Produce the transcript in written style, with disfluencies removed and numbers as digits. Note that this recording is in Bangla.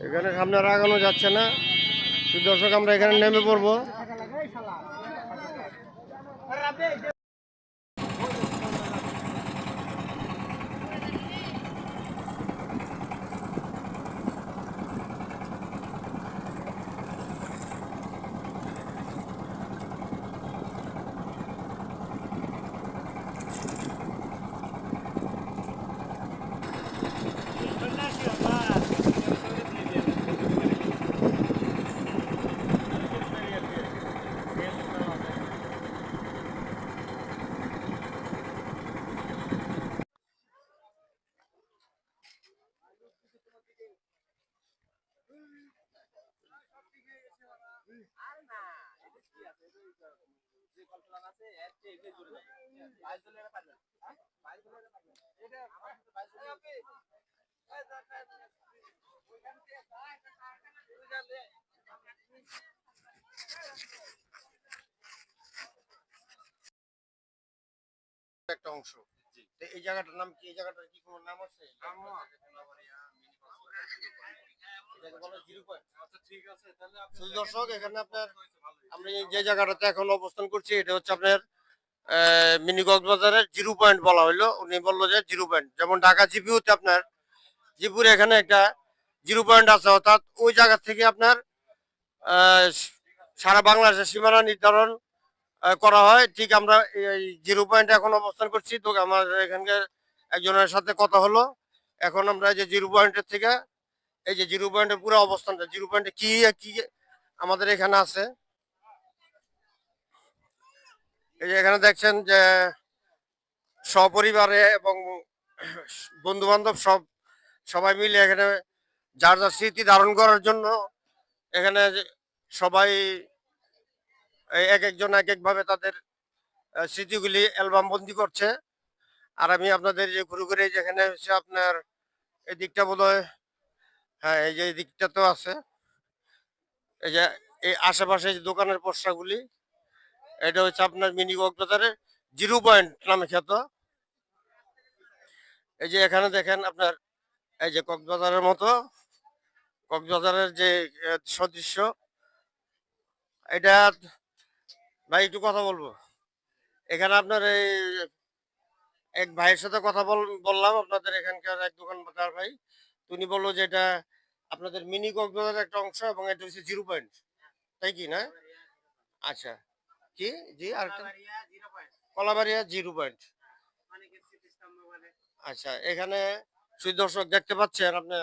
এখানে সামনে আর আগানো যাচ্ছে না। দর্শক আমরা এখানে নেমে পড়বো। একটা অংশ। এই জায়গাটার নাম কি? এই জায়গাটার কি কোনো নাম আছে? দর্শক এখানে আপনার আমরা যে জায়গাটাতে এখন অবস্থান করছি এটা হচ্ছে আপনার মিনি কক্সবাজারের 0 পয়েন্ট বলা হলো। উনি বললো যে 0 পয়েন্ট, যেমন ঢাকা জিপিউতে আপনার জিপুরে এখানে একটা 0 পয়েন্ট আছে, অর্থাৎ ওই জায়গা থেকে আপনার সারা বাংলাদেশের সীমানা নির্ধারণ করা হয়। ঠিক আমরা এই 0 পয়েন্টে এখন অবস্থান করছি। তো আমার এখানকার একজনের সাথে কথা হলো। এখন আমরা যে 0 পয়েন্টের থেকে এই যে 0 পয়েন্টের পুরো অবস্থানটা 0 পয়েন্টে কি কি আমাদের এখানে আছে, এই যে এখানে দেখছেন যে সপরিবারে এবং বন্ধু বান্ধব সবাই মিলে এখানে যার যার স্মৃতি ধারণ করার জন্য এখানে সবাই এক একজন এক একভাবে তাদের স্মৃতিগুলি অ্যালবাম বন্দি করছে। আর আমি আপনাদের যে ঘুরে ঘুরে যেখানে হচ্ছে আপনার এই দিকটা বোধহয়, হ্যাঁ এই যে এই দিকটা তো আছে, এই যে এই আশেপাশে যে দোকানের পসরাগুলি, এটা হচ্ছে আপনার মিনি কক্সবাজারের 0 পয়েন্ট নামে খ্যাত। এই যে এখানে দেখেন আপনার এই যে কক্সবাজারের মতো কক্সবাজারের যে সদৃশ্য, এটা ভাই একটু কথা বলবো। এখানে আপনার এই এক ভাইয়ের সাথে কথা বললাম, আপনাদের এখানকার এক দোকানদার ভাই। উনি বললো যে এটা আপনাদের মিনি কক্সবাজারের একটা অংশ এবং এটা হচ্ছে 0 পয়েন্ট, তাই কি না? আচ্ছা, কি জি আর কলাবাড়িয়া 0 পয়েন্ট। আচ্ছা, এখানে সুদর্শক দেখতে পাচ্ছেন আপনি